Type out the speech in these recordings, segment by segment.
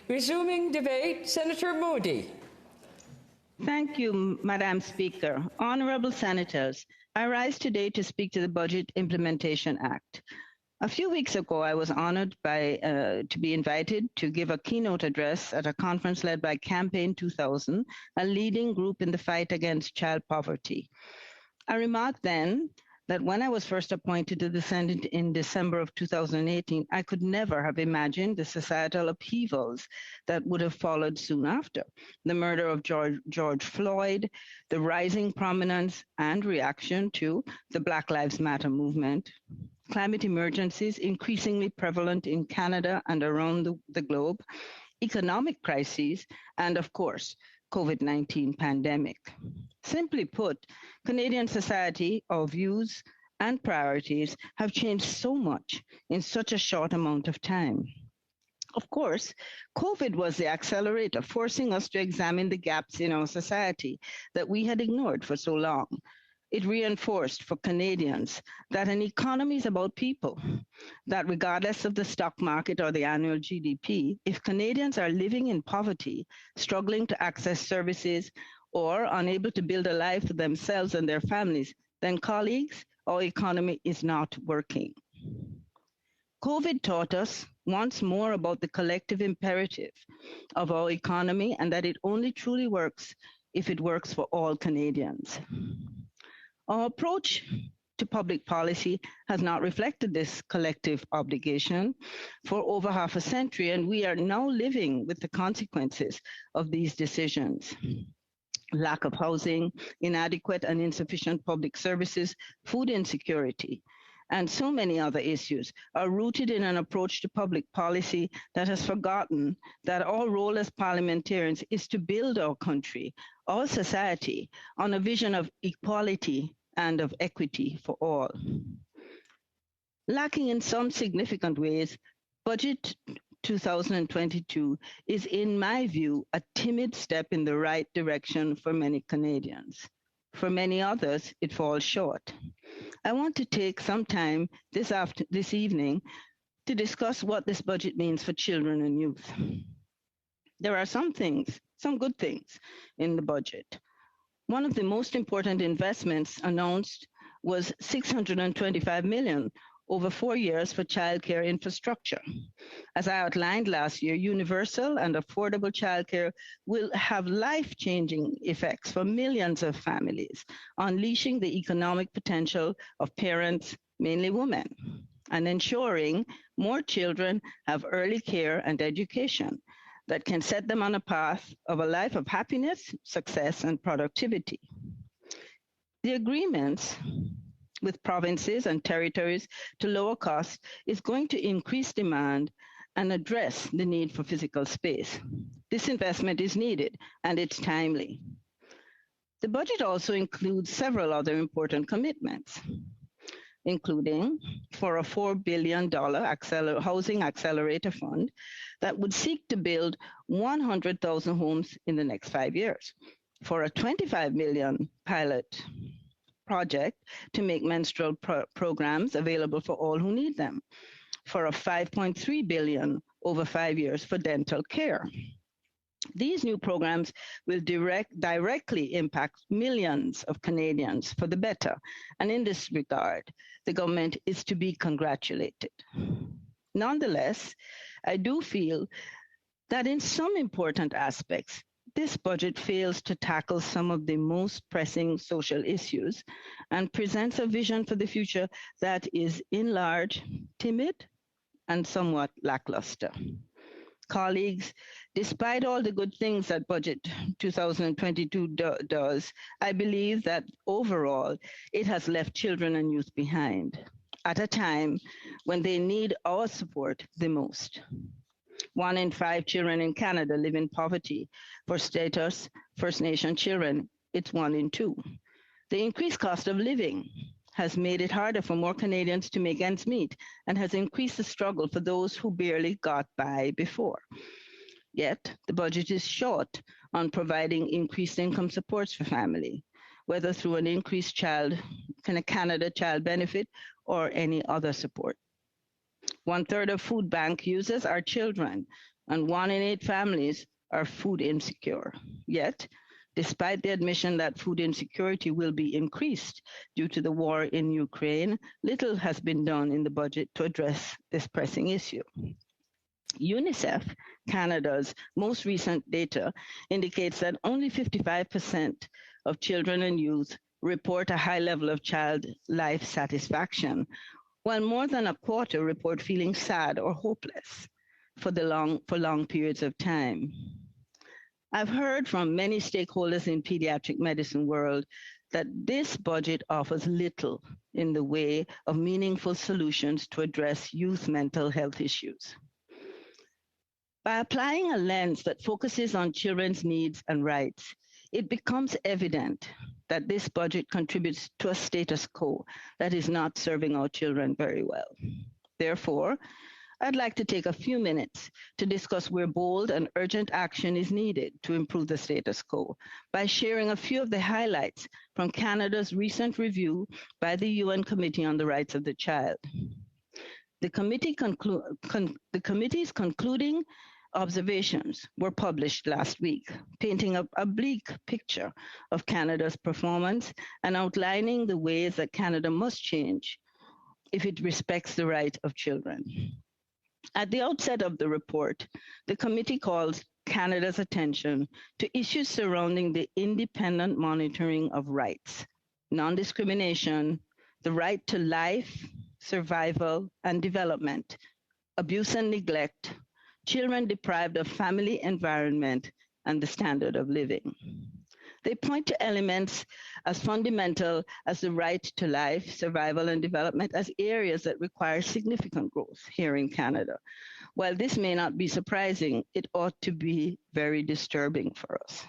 Resuming debate, Senator Modi. Thank you, Madam Speaker. Honorable Senators, I rise today to speak to the Budget Implementation Act. A few weeks ago, I was honored to be invited to give a keynote address at a conference led by Campaign 2000, a leading group in the fight against child poverty. I remarked then that when I was first appointed to the Senate in December of 2018, I could never have imagined the societal upheavals that would have followed soon after. The murder of George Floyd, the rising prominence and reaction to the Black Lives Matter movement, climate emergencies increasingly prevalent in Canada and around the globe, economic crises, and of course, COVID-19 pandemic. Simply put, Canadian society, our views and priorities have changed so much in such a short amount of time. Of course, COVID was the accelerator, forcing us to examine the gaps in our society that we had ignored for so long. It reinforced for Canadians that an economy is about people, that regardless of the stock market or the annual GDP, if Canadians are living in poverty, struggling to access services, or unable to build a life for themselves and their families, then colleagues, our economy is not working. COVID taught us once more about the collective imperative of our economy and that it only truly works if it works for all Canadians. Our approach to public policy has not reflected this collective obligation for over half a century, and we are now living with the consequences of these decisions. Lack of housing, inadequate and insufficient public services, food insecurity, and so many other issues are rooted in an approach to public policy that has forgotten that our role as parliamentarians is to build our country, our society, on a vision of equality and of equity for all. Lacking in some significant ways, Budget 2022 is, in my view, a timid step in the right direction for many Canadians. For many others, it falls short. I want to take some time this evening to discuss what this budget means for children and youth. There are some good things in the budget. One of the most important investments announced was $625 million over 4 years for childcare infrastructure. As I outlined last year, universal and affordable childcare will have life-changing effects for millions of families, unleashing the economic potential of parents, mainly women, and ensuring more children have early care and education that can set them on a path of a life of happiness, success, and productivity. The agreements with provinces and territories to lower costs is going to increase demand and address the need for physical space. This investment is needed and it's timely. The budget also includes several other important commitments, including for a $4 billion housing accelerator fund that would seek to build 100,000 homes in the next 5 years, for a $25 million pilot project to make menstrual programs available for all who need them, for a $5.3 billion over 5 years for dental care. These new programs will directly impact millions of Canadians for the better, and in this regard, the government is to be congratulated. Nonetheless, I do feel that in some important aspects, this budget fails to tackle some of the most pressing social issues and presents a vision for the future that is, in large, timid and somewhat lackluster. Colleagues, despite all the good things that Budget 2022 does, I believe that overall it has left children and youth behind at a time when they need our support the most. 1 in 5 children in Canada live in poverty. For status First Nation children, it's 1 in 2. The increased cost of living has made it harder for more Canadians to make ends meet and has increased the struggle for those who barely got by before. Yet, the budget is short on providing increased income supports for family, whether through an increased Canada Child Benefit or any other support. 1/3 of food bank users are children, and 1 in 8 families are food insecure. Yet, despite the admission that food insecurity will be increased due to the war in Ukraine, little has been done in the budget to address this pressing issue. UNICEF Canada's most recent data indicates that only 55% of children and youth report a high level of child life satisfaction, while more than a quarter report feeling sad or hopeless for long periods of time. I've heard from many stakeholders in pediatric medicine world that this budget offers little in the way of meaningful solutions to address youth mental health issues. By applying a lens that focuses on children's needs and rights, it becomes evident that this budget contributes to a status quo that is not serving our children very well. Therefore, I'd like to take a few minutes to discuss where bold and urgent action is needed to improve the status quo by sharing a few of the highlights from Canada's recent review by the UN Committee on the Rights of the Child. The committee's concluding observations were published last week, painting a bleak picture of Canada's performance and outlining the ways that Canada must change if it respects the rights of children. At the outset of the report, the committee calls Canada's attention to issues surrounding the independent monitoring of rights, non-discrimination, the right to life, survival, and development, abuse and neglect, children deprived of family environment, and the standard of living. They point to elements as fundamental as the right to life, survival, and development as areas that require significant growth here in Canada. While this may not be surprising, it ought to be very disturbing for us.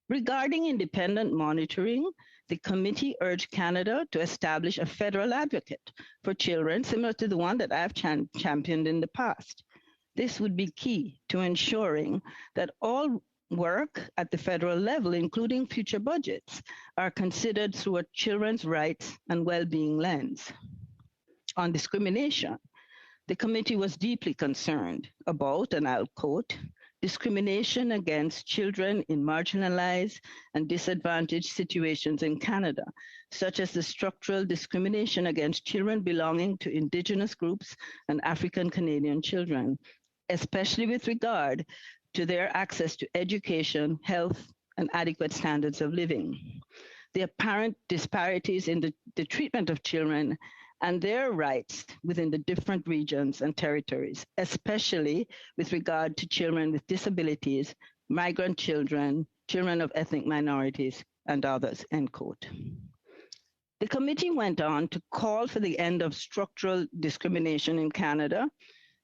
Regarding independent monitoring, the committee urged Canada to establish a federal advocate for children, similar to the one that I've championed in the past. This would be key to ensuring that all work at the federal level, including future budgets, are considered through a children's rights and well-being lens. On discrimination, the committee was deeply concerned about, and I'll quote, discrimination against children in marginalized and disadvantaged situations in Canada, such as the structural discrimination against children belonging to Indigenous groups and African Canadian children, especially with regard to their access to education, health, and adequate standards of living. The apparent disparities in the treatment of children and their rights within the different regions and territories, especially with regard to children with disabilities, migrant children, children of ethnic minorities, and others, end quote. The committee went on to call for the end of structural discrimination in Canada.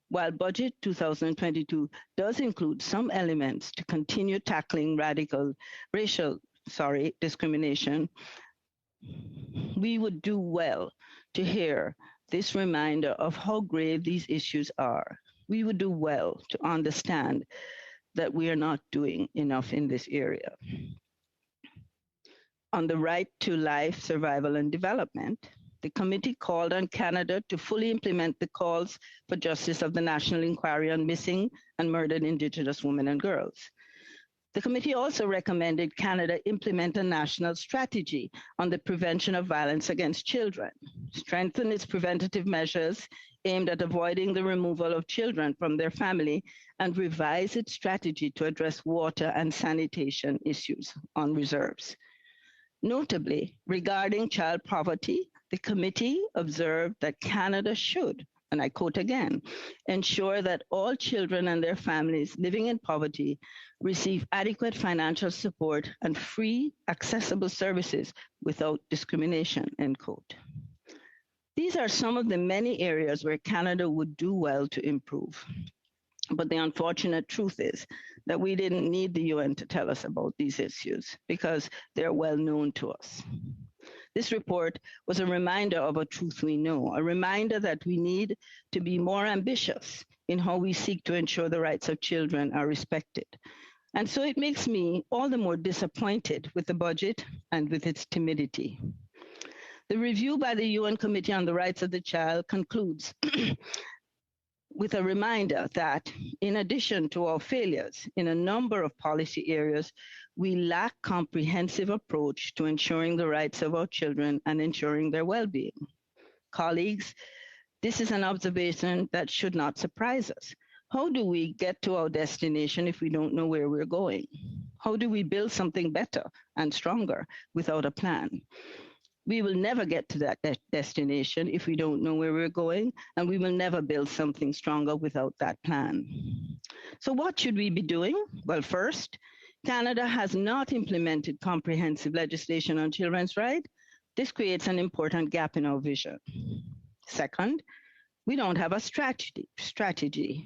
While Budget 2022 does include some elements to continue tackling racial discrimination, we would do well to hear this reminder of how grave these issues are. We would do well to understand that we are not doing enough in this area. On the right to life, survival, and development, the committee called on Canada to fully implement the calls for justice of the National Inquiry on Missing and Murdered Indigenous Women and Girls. The committee also recommended Canada implement a national strategy on the prevention of violence against children, strengthen its preventative measures aimed at avoiding the removal of children from their family, and revise its strategy to address water and sanitation issues on reserves. Notably, regarding child poverty, the committee observed that Canada should, and I quote again, ensure that all children and their families living in poverty receive adequate financial support and free, accessible services without discrimination, end quote. These are some of the many areas where Canada would do well to improve. But the unfortunate truth is that we didn't need the UN to tell us about these issues because they're well known to us. This report was a reminder of a truth we know, a reminder that we need to be more ambitious in how we seek to ensure the rights of children are respected. And so it makes me all the more disappointed with the budget and with its timidity. The review by the UN Committee on the Rights of the Child concludes with a reminder that in addition to our failures in a number of policy areas, we lack comprehensive approach to ensuring the rights of our children and ensuring their well-being. Colleagues, this is an observation that should not surprise us. How do we get to our destination if we don't know where we're going? How do we build something better and stronger without a plan? We will never get to that destination if we don't know where we're going, and we will never build something stronger without that plan. So what should we be doing? Well, first, Canada has not implemented comprehensive legislation on children's rights. This creates an important gap in our vision. Second, we don't have a strategy.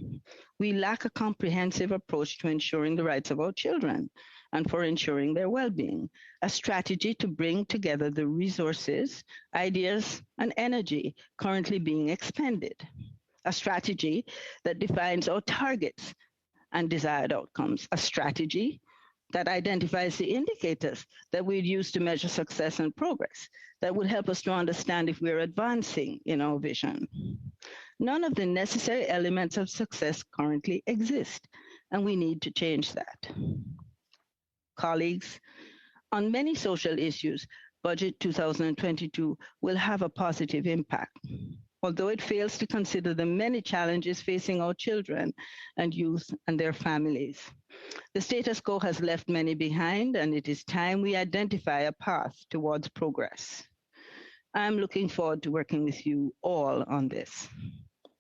We lack a comprehensive approach to ensuring the rights of our children and for ensuring their well-being, a strategy to bring together the resources, ideas, and energy currently being expended, a strategy that defines our targets and desired outcomes, a strategy that identifies the indicators that we'd use to measure success and progress, that would help us to understand if we're advancing in our vision. None of the necessary elements of success currently exist, and we need to change that. Colleagues, on many social issues, Budget 2022 will have a positive impact, although it fails to consider the many challenges facing our children and youth and their families. The status quo has left many behind, and it is time we identify a path towards progress. I'm looking forward to working with you all on this.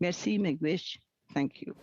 Merci, Megwish. Thank you.